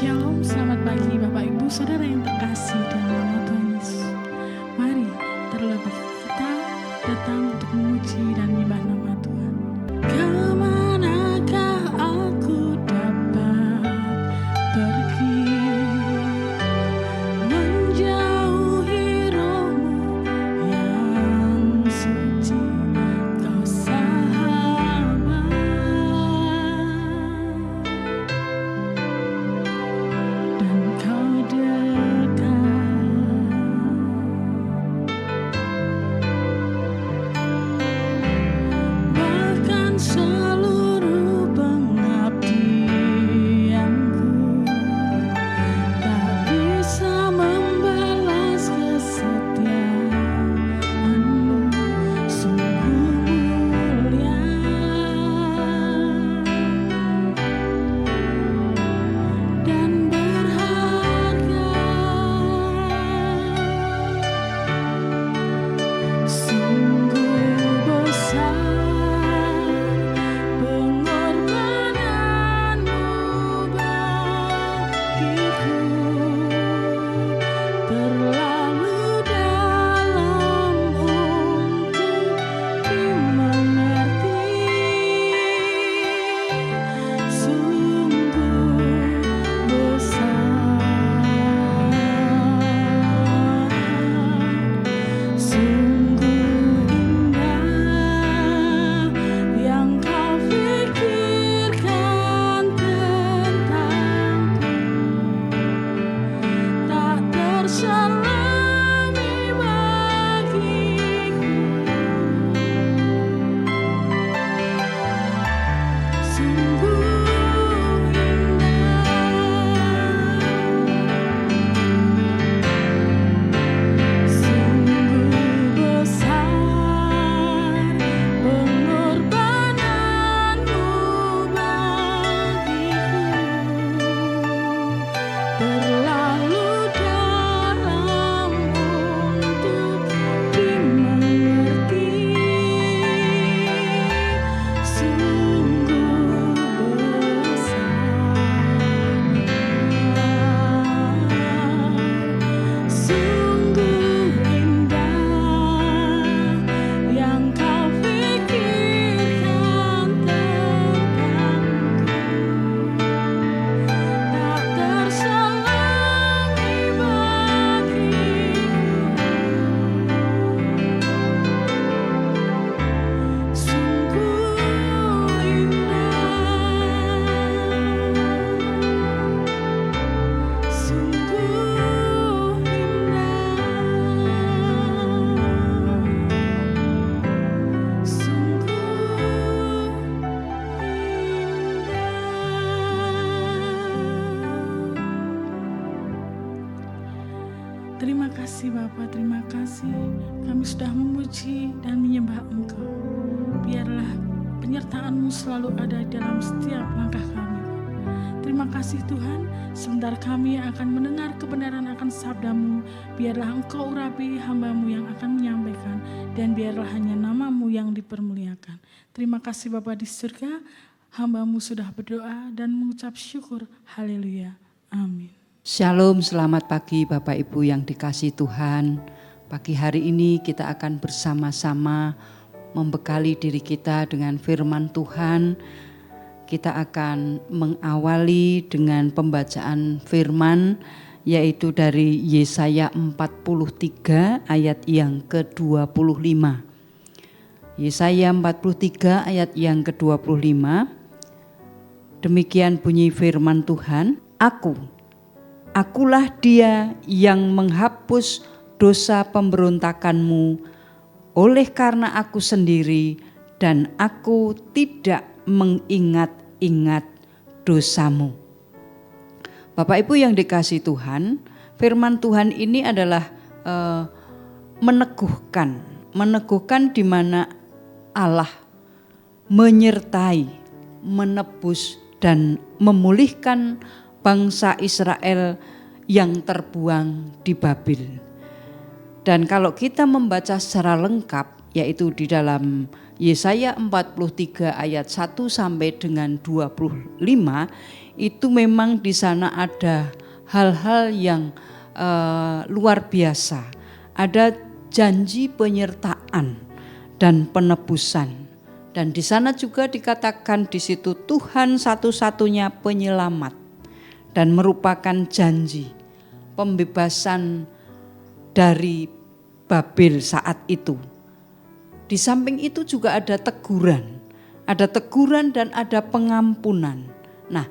Shalom, selamat pagi Bapak Ibu Saudara yang terkasih dalam nama Tuhan Yesus. Mari terlebih kita datang untuk memuji dan menyembah nama Tuhan. Kemanakah aku dapat pergi, menjauhi roh-Mu yang suci, Kau sahabat, dan Kau dekat. Bahkan seluruh pengabdianku tak bisa membalas kesetiaan-Mu, sungguh mulia dan berharga. Sungguh besar pengorbanan-Mu bagiku, terlalu dalam untuk dimengerti. Sungguh besar, sungguh indah yang Kau pikirkan tentangku, tak terselami bagiku. Sungguh indah, sungguh besar pengorbanan-Mu bagiku, terlalu dalam untuk dimengerti. Sungguh besar, sungguh indah yang Kau pikirkan tentangku, tak terselami bagiku. Sungguh indah, sungguh indah, sungguh indah. Terima kasih Bapa, terima kasih kami sudah memuji dan menyembah Engkau. Biarlah penyertaan-Mu selalu ada dalam setiap langkah kami. Terima kasih Tuhan, sebentar kami akan mendengar kebenaran akan sabda-Mu. Biarlah Engkau urapi hamba-Mu yang akan menyampaikan, dan biarlah hanya nama-Mu yang dipermuliakan. Terima kasih Bapa di surga, hamba-Mu sudah berdoa dan mengucap syukur. Haleluya. Amin. Shalom, selamat pagi Bapak Ibu yang dikasihi Tuhan. Pagi hari ini kita akan bersama-sama membekali diri kita dengan firman Tuhan. Kita akan mengawali dengan pembacaan firman, yaitu dari Yesaya 43 ayat yang ke-25. Yesaya 43 ayat yang ke-25. Demikian bunyi firman Tuhan, Akulah Dia yang menghapus dosa pemberontakanmu oleh karena Aku sendiri, dan Aku tidak mengingat-ingat dosamu. Bapak Ibu yang dikasihi Tuhan, firman Tuhan ini adalah meneguhkan di mana Allah menyertai, menebus dan memulihkan bangsa Israel yang terbuang di Babil. Dan kalau kita membaca secara lengkap, yaitu di dalam Yesaya 43 ayat 1 sampai dengan 25 itu memang di sana ada hal-hal yang luar biasa. Ada janji penyertaan dan penebusan. Dan di sana juga dikatakan di situ Tuhan satu-satunya penyelamat dan merupakan janji pembebasan dari Babel saat itu. Di samping itu juga ada teguran dan ada pengampunan. Nah,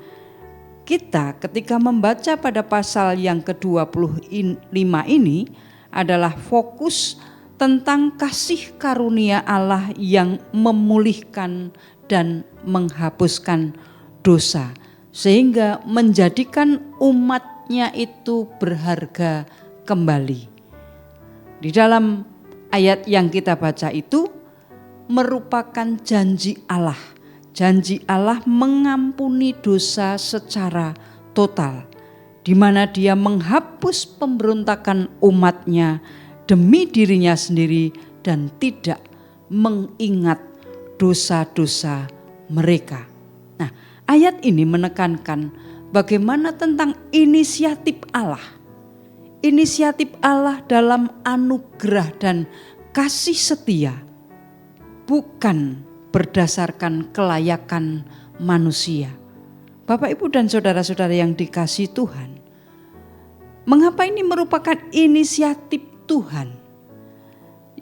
kita ketika membaca pada pasal yang ke-25 ini adalah fokus tentang kasih karunia Allah yang memulihkan dan menghapuskan dosa, sehingga menjadikan umatnya itu berharga kembali. Di dalam ayat yang kita baca itu merupakan janji Allah. Janji Allah mengampuni dosa secara total, di mana Dia menghapus pemberontakan umatnya demi dirinya sendiri dan tidak mengingat dosa-dosa mereka. Nah, ayat ini menekankan bagaimana tentang inisiatif Allah. Inisiatif Allah dalam anugerah dan kasih setia bukan berdasarkan kelayakan manusia. Bapak, Ibu dan saudara-saudara yang dikasihi Tuhan, mengapa ini merupakan inisiatif Tuhan?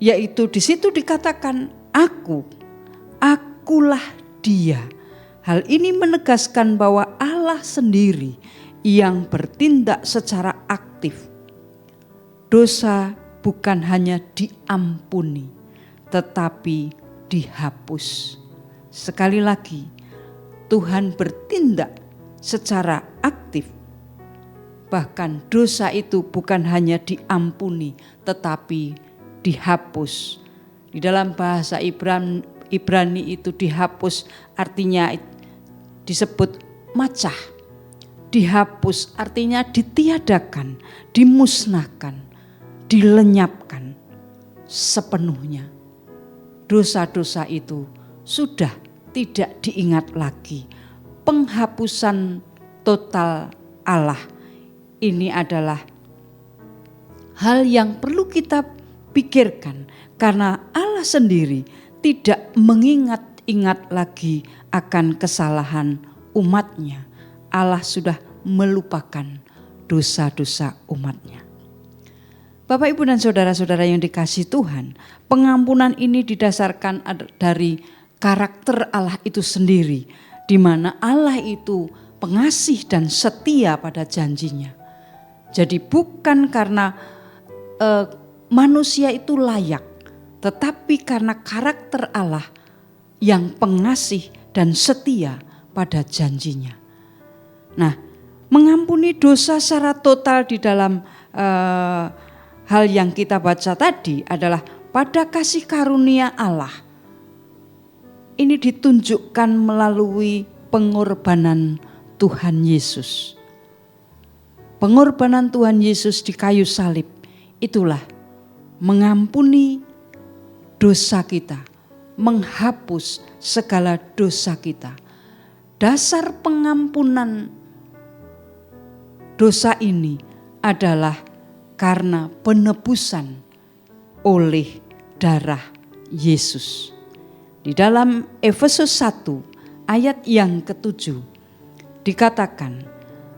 Yaitu di situ dikatakan akulah Dia. Hal ini menegaskan bahwa Allah sendiri yang bertindak secara aktif. Dosa bukan hanya diampuni, tetapi dihapus. Sekali lagi, Tuhan bertindak secara aktif. Bahkan dosa itu bukan hanya diampuni, tetapi dihapus. Di dalam bahasa Ibrani itu dihapus artinya disebut macah. Dihapus artinya ditiadakan, dimusnahkan, dilenyapkan sepenuhnya. Dosa-dosa itu sudah tidak diingat lagi. Penghapusan total Allah ini adalah hal yang perlu kita pikirkan, karena Allah sendiri tidak mengingat-ingat lagi akan kesalahan umatnya. Allah sudah melupakan dosa-dosa umatnya. Bapak, Ibu dan saudara-saudara yang dikasihi Tuhan, pengampunan ini didasarkan dari karakter Allah itu sendiri, di mana Allah itu pengasih dan setia pada janjinya. Jadi bukan karena manusia itu layak, tetapi karena karakter Allah yang pengasih dan setia pada janjinya. Nah, mengampuni dosa secara total di dalam hal yang kita baca tadi adalah pada kasih karunia Allah. Ini ditunjukkan melalui pengorbanan Tuhan Yesus. Pengorbanan Tuhan Yesus di kayu salib itulah mengampuni dosa kita, menghapus segala dosa kita. Dasar pengampunan dosa ini adalah karena penebusan oleh darah Yesus. Di dalam Efesus 1 ayat yang ke-7 dikatakan,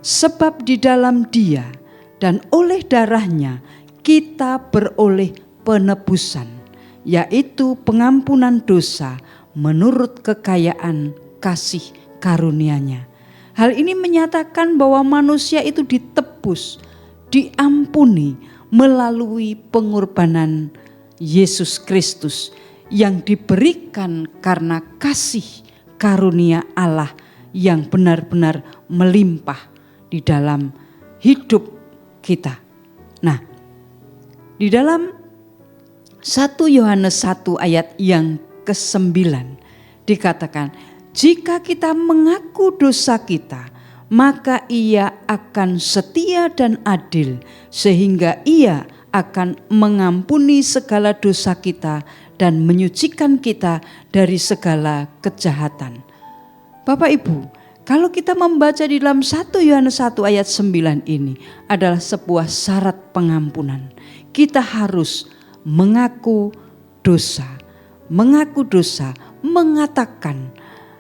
sebab di dalam Dia dan oleh darahnya kita beroleh penebusan, yaitu pengampunan dosa menurut kekayaan kasih karunia-Nya. Hal ini menyatakan bahwa manusia itu ditebus, diampuni melalui pengorbanan Yesus Kristus yang diberikan karena kasih karunia Allah yang benar-benar melimpah di dalam hidup kita. Nah, di dalam 1 Yohanes 1 ayat yang ke-9 dikatakan, jika kita mengaku dosa kita, maka Ia akan setia dan adil, sehingga Ia akan mengampuni segala dosa kita dan menyucikan kita dari segala kejahatan. Bapak Ibu, kalau kita membaca di dalam 1 Yohanes 1 ayat 9 ini adalah sebuah syarat pengampunan. Kita harus mengaku dosa, mengatakan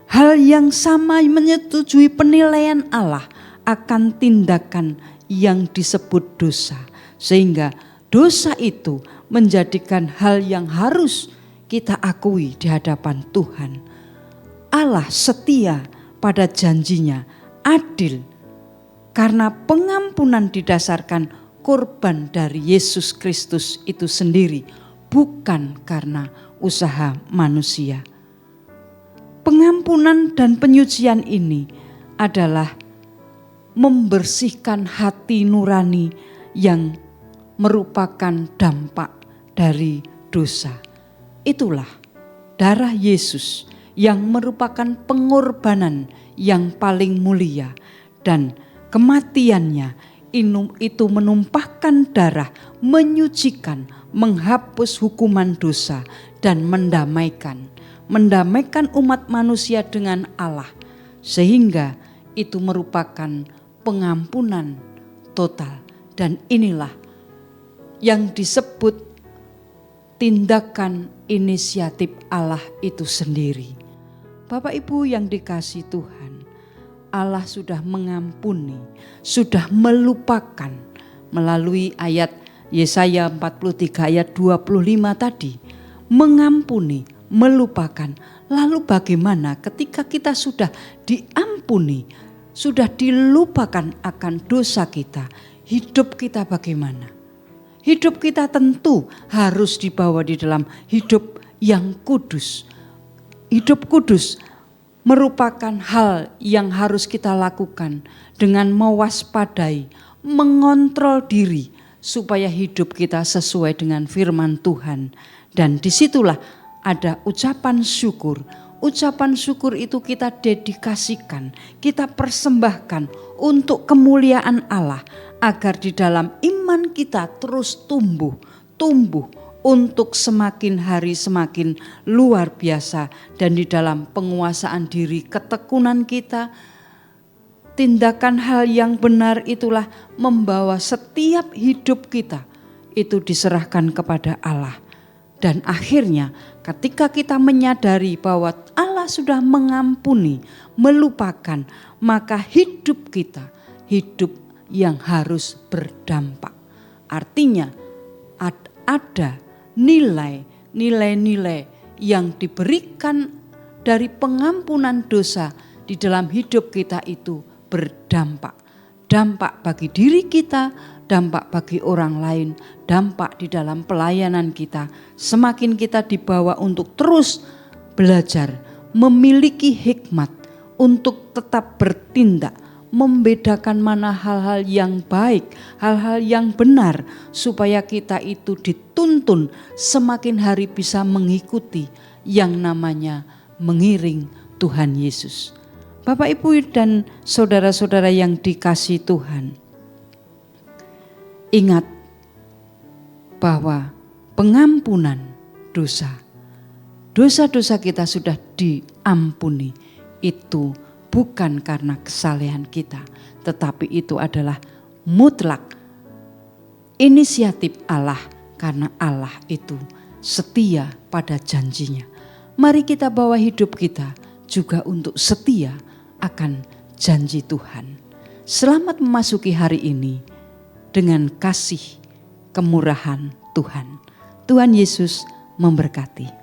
hal yang sama, menyetujui penilaian Allah akan tindakan yang disebut dosa. Sehingga dosa itu menjadikan hal yang harus kita akui di hadapan Tuhan. Allah setia pada janjinya, adil, karena pengampunan didasarkan korban dari Yesus Kristus itu sendiri, bukan karena usaha manusia. Pengampunan dan penyucian ini adalah membersihkan hati nurani yang merupakan dampak dari dosa. Itulah darah Yesus yang merupakan pengorbanan yang paling mulia, dan kematiannya itu menumpahkan darah, menyucikan, menghapus hukuman dosa dan mendamaikan umat manusia dengan Allah, sehingga itu merupakan pengampunan total. Dan inilah yang disebut tindakan inisiatif Allah itu sendiri. Bapak Ibu yang dikasihi Tuhan, Allah sudah mengampuni, sudah melupakan melalui ayat Yesaya 43 ayat 25 tadi. Mengampuni, melupakan. Lalu bagaimana ketika kita sudah diampuni, sudah dilupakan akan dosa kita, hidup kita bagaimana? Hidup kita tentu harus dibawa di dalam hidup yang kudus. Hidup kudus merupakan hal yang harus kita lakukan dengan mewaspadai, mengontrol diri supaya hidup kita sesuai dengan firman Tuhan. Dan disitulah ada ucapan syukur. Ucapan syukur itu kita dedikasikan, kita persembahkan untuk kemuliaan Allah, agar di dalam iman kita terus tumbuh untuk semakin hari semakin luar biasa. Dan di dalam penguasaan diri, ketekunan kita, tindakan hal yang benar itulah membawa setiap hidup kita itu diserahkan kepada Allah. Dan akhirnya ketika kita menyadari bahwa Allah sudah mengampuni, melupakan, maka hidup kita hidup yang harus berdampak. Artinya ada nilai-nilai yang diberikan dari pengampunan dosa di dalam hidup kita itu berdampak. Dampak bagi diri kita, dampak bagi orang lain, dampak di dalam pelayanan kita. Semakin kita dibawa untuk terus belajar, memiliki hikmat untuk tetap bertindak, membedakan mana hal-hal yang baik, hal-hal yang benar, supaya kita itu dituntun semakin hari bisa mengikuti yang namanya mengiring Tuhan Yesus. Bapak, Ibu, dan saudara-saudara yang dikasihi Tuhan, ingat bahwa pengampunan dosa-dosa kita sudah diampuni. Itu bukan karena kesalehan kita, tetapi itu adalah mutlak inisiatif Allah, karena Allah itu setia pada janjinya. Mari kita bawa hidup kita juga untuk setia akan janji Tuhan. Selamat memasuki hari ini dengan kasih kemurahan Tuhan. Tuhan Yesus memberkati.